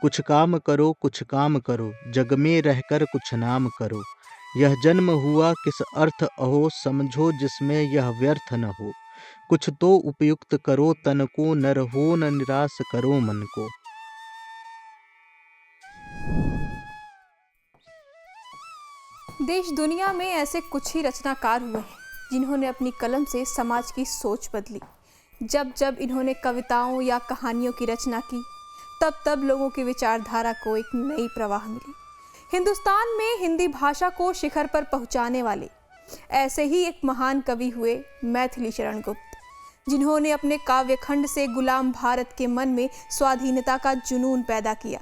कुछ काम करो, जग में रहकर कुछ नाम करो। यह जन्म हुआ किस अर्थ अहो, समझो जिसमें यह व्यर्थ न हो। कुछ तो उपयुक्त करो तन को, न रहो न निराश करो मन को। देश दुनिया में ऐसे कुछ ही रचनाकार हुए हैं जिन्होंने अपनी कलम से समाज की सोच बदली। जब जब इन्होंने कविताओं या कहानियों की रचना की, तब तब लोगों की विचारधारा को एक नई प्रवाह मिली। हिंदुस्तान में हिंदी भाषा को शिखर पर पहुंचाने वाले ऐसे ही एक महान कवि हुए मैथिली शरण गुप्त, जिन्होंने अपने काव्यखंड से गुलाम भारत के मन में स्वाधीनता का जुनून पैदा किया।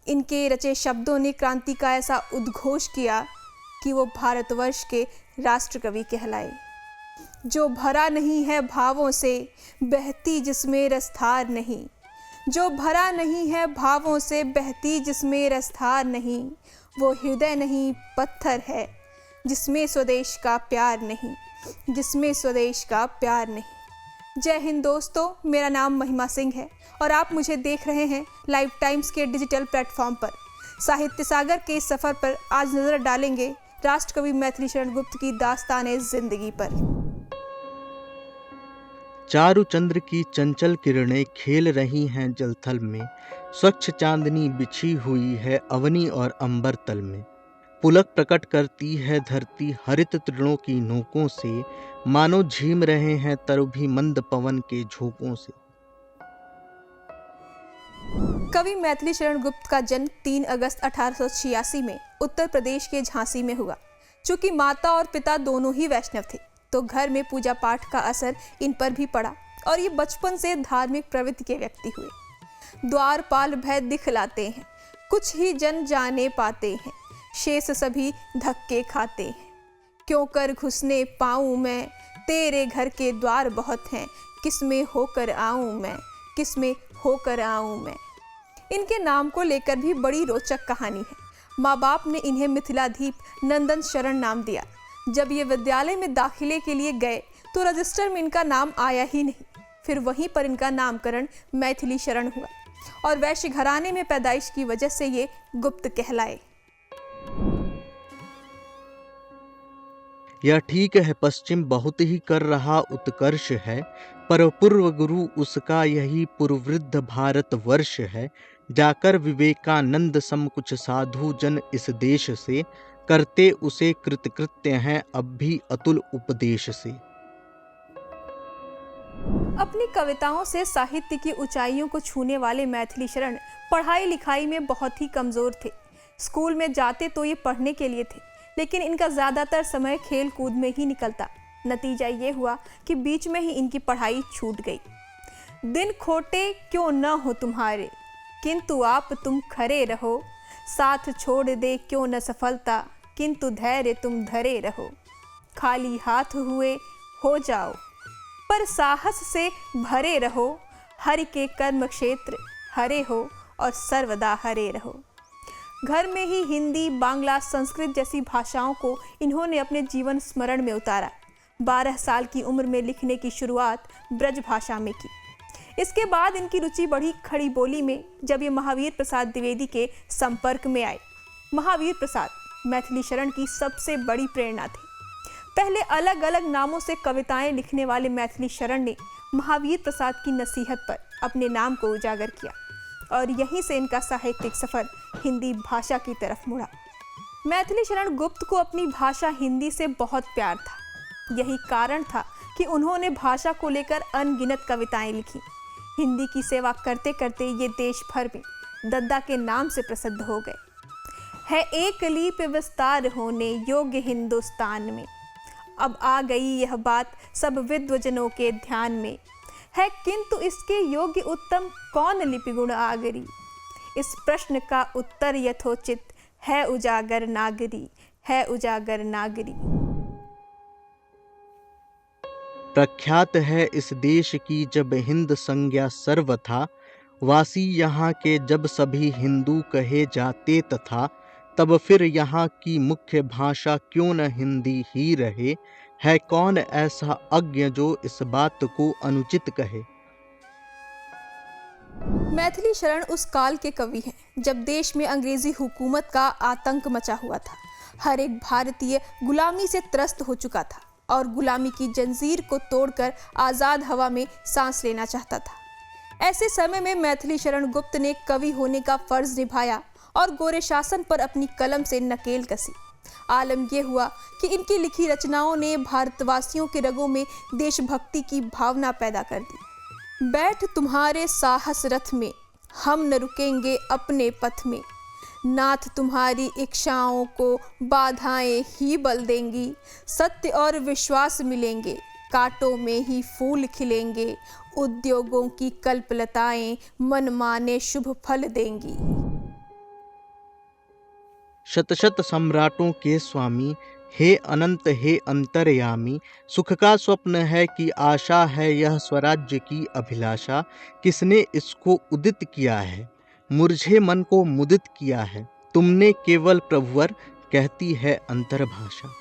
इनके रचे शब्दों ने क्रांति का ऐसा उद्घोष किया कि वो भारतवर्ष के राष्ट्रकवि कहलाए। जो भरा नहीं है भावों से, बहती जिसमें रसधार नहीं। जो भरा नहीं है भावों से, बहती जिसमें रसधार नहीं। वो हृदय नहीं पत्थर है, जिसमें स्वदेश का प्यार नहीं। जिसमें स्वदेश का प्यार नहीं। जय हिंद दोस्तों, मेरा नाम महिमा सिंह है और आप मुझे देख रहे हैं लाइव टाइम्स के डिजिटल प्लेटफॉर्म पर। साहित्य सागर के सफ़र पर आज नज़र डालेंगे राष्ट्रकवि मैथिली शरण गुप्त की दास्ताने जिंदगी पर। चारु चंद्र की चंचल किरणें खेल रही हैं जलथल में। स्वच्छ चांदनी बिछी हुई है अवनी और अंबर तल में। पुलक प्रकट करती है धरती हरित तृणों की नोकों से। मानो झीम रहे हैं तरु मंद पवन के झोंकों से। कवि मैथिली शरण गुप्त का जन्म 3 अगस्त 1886 में उत्तर प्रदेश के झांसी में हुआ। चूंकि माता और पिता दोनों ही वैष्णव थे, तो घर में पूजा पाठ का असर इन पर भी पड़ा और ये बचपन से धार्मिक प्रवृत्ति के व्यक्ति हुए। द्वारपाल भय दिखलाते हैं, कुछ ही जन जाने पाते हैं। शेष सभी धक्के खाते हैं। क्यों कर घुसने पाऊं मैं, तेरे घर के द्वार बहुत हैं। किसमें होकर आऊं मैं, किसमें होकर आऊं मैं। इनके नाम को लेकर भी बड़ी रोचक कहानी है। माँ बाप ने इन्हें मिथिलाधीप नंदन शरण नाम दिया। जब ये विद्यालय में दाखिले के लिए गए तो रजिस्टर में इनका नाम आया ही नहीं। फिर वहीं पर इनका नामकरण मैथिली शरण हुआ और वैश्य घराने में पैदाइश की वजह से ये गुप्त कहलाए। यह ठीक है पश्चिम बहुत ही कर रहा उत्कर्ष है, पर पूर्व गुरु उसका यही पूर्ववृद्ध भारत वर्ष है। जाकर विवेकानंद सम कुछ साधु जन इस देश से, करते उसे कृतकृत्य हैं अब भी अतुल उपदेश से। अपनी कविताओं से साहित्य की ऊंचाइयों को छूने वाले मैथिली शरण पढ़ाई लिखाई में बहुत ही कमजोर थे। स्कूल में जाते तो ये पढ़ने के लिए थे, लेकिन इनका ज़्यादातर समय खेल कूद में ही निकलता। नतीजा ये हुआ कि बीच में ही इनकी पढ़ाई छूट गई। दिन खोटे क्यों न हो तुम्हारे, किंतु आप तुम खरे रहो। साथ छोड़ दे क्यों न सफलता, किंतु धैर्य तुम धरे रहो। खाली हाथ हुए हो जाओ, पर साहस से भरे रहो। हरि के कर्म क्षेत्र हरे हो और सर्वदा हरे रहो। घर में ही हिंदी, बांग्ला, संस्कृत जैसी भाषाओं को इन्होंने अपने जीवन स्मरण में उतारा। 12 साल की उम्र में लिखने की शुरुआत ब्रज भाषा में की। इसके बाद इनकी रुचि बढ़ी खड़ी बोली में, जब ये महावीर प्रसाद द्विवेदी के संपर्क में आए। महावीर प्रसाद मैथिली शरण की सबसे बड़ी प्रेरणा थे। पहले अलग अलग नामों से कविताएं लिखने वाले मैथिली शरण ने महावीर प्रसाद की नसीहत पर अपने नाम को उजागर किया और यहीं से इनका साहित्यिक सफर हिंदी भाषा की तरफ मुड़ा। मैथिली शरण गुप्त को अपनी भाषा हिंदी से बहुत प्यार था। यही कारण था कि उन्होंने भाषा को लेकर अनगिनत कविताएं लिखी। हिंदी की सेवा करते करते ये देश भर में दद्दा के नाम से प्रसिद्ध हो गए। है एक लीप विस्तार होने योग्य हिंदुस्तान में। अब आ गई यह बात सब विद्वजनों के ध्यान में। है किंतु इसके योग्य उत्तम कौन लिपि गुण आगरी। इस प्रश्न का उत्तर यथोचित है उजागर नागरी, है उजागर नागरी। प्रख्यात है इस देश की जब हिंद संज्ञा सर्वथा। वासी यहाँ के जब सभी हिंदू कहे जाते तथा। तब फिर यहाँ की मुख्य भाषा क्यों न हिंदी ही रहे। है कौन ऐसा अज्ञ जो इस बात को अनुचित कहे। मैथिली शरण उस काल के कवि हैं जब देश में अंग्रेजी हुकूमत का आतंक मचा हुआ था। हर एक भारतीय गुलामी से त्रस्त हो चुका था और गुलामी की जंजीर को तोड़कर आज़ाद हवा में सांस लेना चाहता था। ऐसे समय में मैथिली शरण गुप्त ने कवि होने का फर्ज निभाया और गोरे शासन पर अपनी कलम से नकेल कसी। आलम यह हुआ कि इनकी लिखी रचनाओं ने भारतवासियों के रगों में देशभक्ति की भावना पैदा कर दी। बैठ तुम्हारे साहस रथ में, हम न रुकेंगे अपने पथ में। नाथ तुम्हारी इच्छाओं को बाधाएं ही बल देंगी। सत्य और विश्वास मिलेंगे, कांटों में ही फूल खिलेंगे। उद्योगों की कल्पलताएं मनमाने शुभ फल देंगी। शत शत सम्राटों के स्वामी, हे अनंत हे अंतर्यामी। सुख का स्वप्न है कि आशा है, यह स्वराज्य की अभिलाषा। किसने इसको उदित किया है, मुरझे मन को मुदित किया है। तुमने केवल प्रभुवर, कहती है अंतर्भाषा।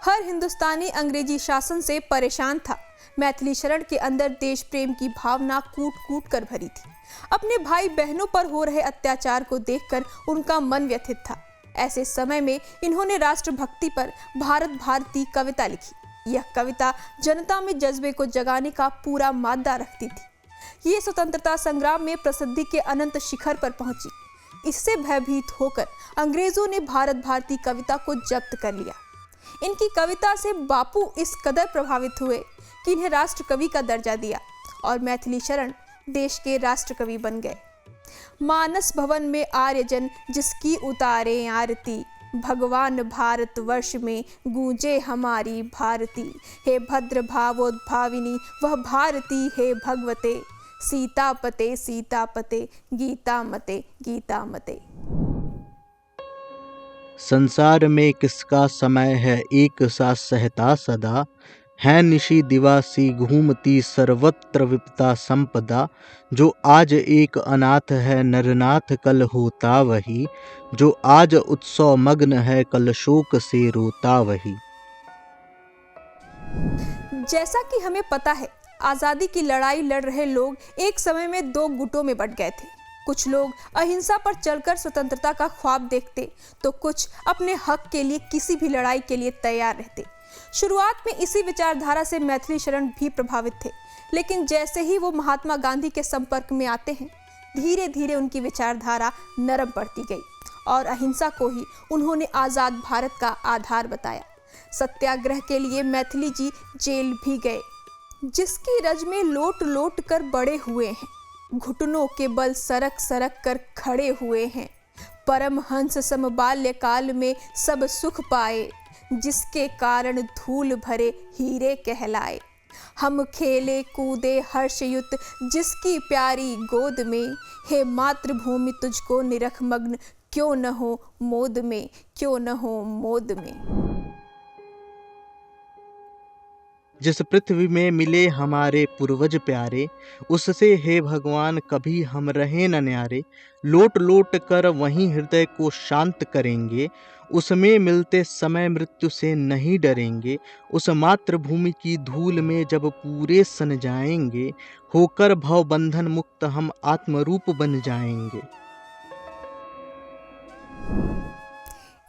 हर हिंदुस्तानी अंग्रेजी शासन से परेशान था। मैथिली शरण के अंदर देश प्रेम की भावना कूट कूट कर भरी थी। अपने भाई बहनों पर हो रहे अत्याचार को देखकर उनका मन व्यथित था। ऐसे समय में इन्होंने राष्ट्रभक्ति पर भारत भारती कविता लिखी। यह कविता जनता में जज्बे को जगाने का पूरा मादा रखती थी। ये स्वतंत्रता संग्राम में प्रसिद्धि के अनंत शिखर पर पहुंची। इससे भयभीत होकर अंग्रेजों ने भारत भारती कविता को जब्त कर लिया। इनकी कविता से बापू इस कदर प्रभावित हुए कि इन्हें राष्ट्र कवि का दर्जा दिया और मैथिली शरण देश के राष्ट्र कवि बन गए। मानस भवन में आर्यजन जिसकी उतारे आरती, भगवान भारत वर्ष में गूंजे हमारी भारती। हे भद्र भावोद्भाविनी वह भारती, हे भगवते सीतापते सीतापते गीता मते गीता मते। संसार में किसका समय है, एक सा सहता सदा। है निशि दिवासी घूमती, सर्वत्र विपदा संपदा। जो आज एक अनाथ है, नरनाथ कल होता वही। जो आज उत्सव मग्न है, कल शोक से रोता वही। जैसा कि हमें पता है, आज़ादी की लड़ाई लड़ रहे लोग एक समय में दो गुटों में बंट गए थे। कुछ लोग अहिंसा पर चलकर स्वतंत्रता का ख्वाब देखते, तो कुछ अपने हक के लिए किसी भी लड़ाई के लिए तैयार रहते। शुरुआत में इसी विचारधारा से मैथिली शरण भी प्रभावित थे, लेकिन जैसे ही वो महात्मा गांधी के संपर्क में आते हैं, धीरे धीरे उनकी विचारधारा नरम पड़ती गई और अहिंसा को ही उन्होंने आज़ाद भारत का आधार बताया। सत्याग्रह के लिए मैथिली जी जेल भी गए। जिसकी रज में लोट लोट कर बड़े हुए हैं, घुटनों के बल सरक सरक कर खड़े हुए हैं। परमहंस सम बाल्यकाल में सब सुख पाए, जिसके कारण धूल भरे हीरे कहलाए। हम खेले कूदे हर्षयुत जिसकी प्यारी गोद में। हे मातृभूमि तुझको निरख मग्न, क्यों न हो मोद में, क्यों न हो मोद में। जिस पृथ्वी में मिले हमारे पूर्वज प्यारे, उससे हे भगवान कभी हम रहे न न्यारे। लोट लोट कर वहीं हृदय को शांत करेंगे, उसमें मिलते समय मृत्यु से नहीं डरेंगे। उस मातृभूमि की धूल में जब पूरे सन जाएंगे, होकर भव बंधन मुक्त हम आत्मरूप बन जाएंगे।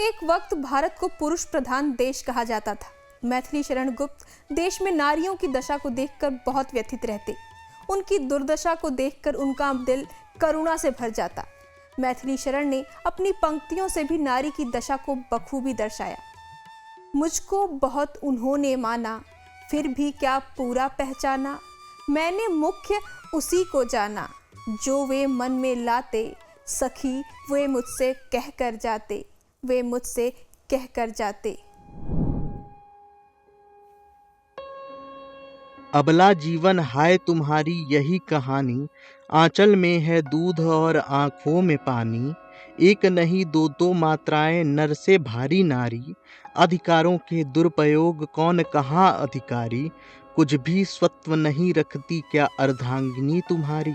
एक वक्त भारत को पुरुष प्रधान देश कहा जाता था। मैथिली शरण गुप्त देश में नारियों की दशा को देखकर बहुत व्यथित रहते। उनकी दुर्दशा को देखकर उनका दिल करुणा से भर जाता। मैथिली शरण ने अपनी पंक्तियों से भी नारी की दशा को बखूबी दर्शाया। मुझको बहुत उन्होंने माना, फिर भी क्या पूरा पहचाना। मैंने मुख्य उसी को जाना, जो वे मन में लाते। सखी वे मुझसे कह कर जाते, वे मुझसे कह कर जाते। अबला जीवन हाय तुम्हारी यही कहानी। आंचल में है दूध और आंखों में पानी। एक नहीं दो दो मात्राएं नर से भारी नारी। अधिकारों के दुरुपयोग कौन कहाँ अधिकारी। कुछ भी स्वत्व नहीं रखती क्या अर्धांगिनी तुम्हारी।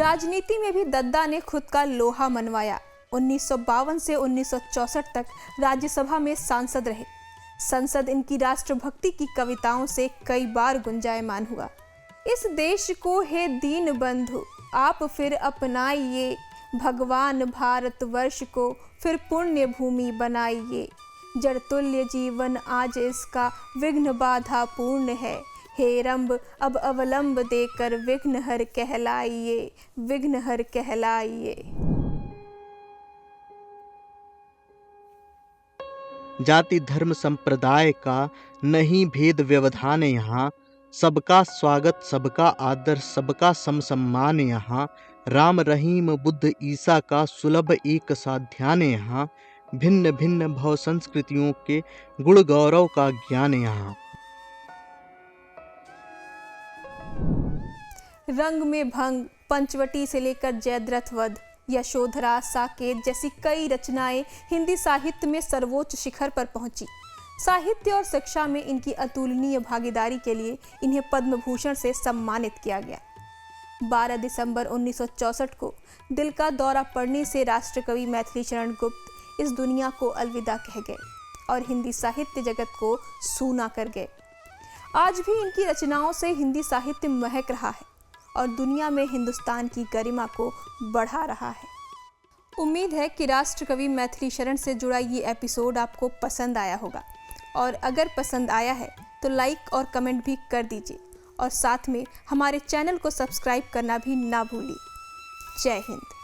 राजनीति में भी दद्दा ने खुद का लोहा मनवाया। 1952 से 1964 तक राज्यसभा में सांसद रहे। संसद इनकी राष्ट्रभक्ति की कविताओं से कई बार गुंजायमान हुआ। इस देश को हे दीन बंधु आप फिर अपनाइए, भगवान भारतवर्ष को फिर पुण्य भूमि बनाइए। जड़तुल्य जीवन आज इसका विघ्न बाधा पूर्ण है, हे रंब अब अवलंब देकर विघ्नहर कहलाइए, विघ्नहर कहलाइए। जाति धर्म संप्रदाय का नहीं भेद व्यवधान यहाँ, सबका स्वागत सबका आदर सबका समसम्मान यहाँ। राम रहीम बुद्ध ईसा का सुलभ एक सा ध्यान यहाँ, भिन्न भिन्न भव संस्कृतियों के गुण गौरव का ज्ञान यहाँ। रंग में भंग, पंचवटी से लेकर जयद्रथ वध, यशोधरा, साकेत जैसी कई रचनाएं हिंदी साहित्य में सर्वोच्च शिखर पर पहुंची। साहित्य और शिक्षा में इनकी अतुलनीय भागीदारी के लिए इन्हें पद्म भूषण से सम्मानित किया गया। 12 दिसंबर 1964 को दिल का दौरा पड़ने से राष्ट्रकवि मैथिलीशरण गुप्त इस दुनिया को अलविदा कह गए और हिंदी साहित्य जगत को सूना कर गए। आज भी इनकी रचनाओं से हिंदी साहित्य महक रहा है और दुनिया में हिंदुस्तान की गरिमा को बढ़ा रहा है। उम्मीद है कि राष्ट्रकवि मैथिलीशरण से जुड़ा ये एपिसोड आपको पसंद आया होगा और अगर पसंद आया है तो लाइक और कमेंट भी कर दीजिए और साथ में हमारे चैनल को सब्सक्राइब करना भी ना भूलिए। जय हिंद।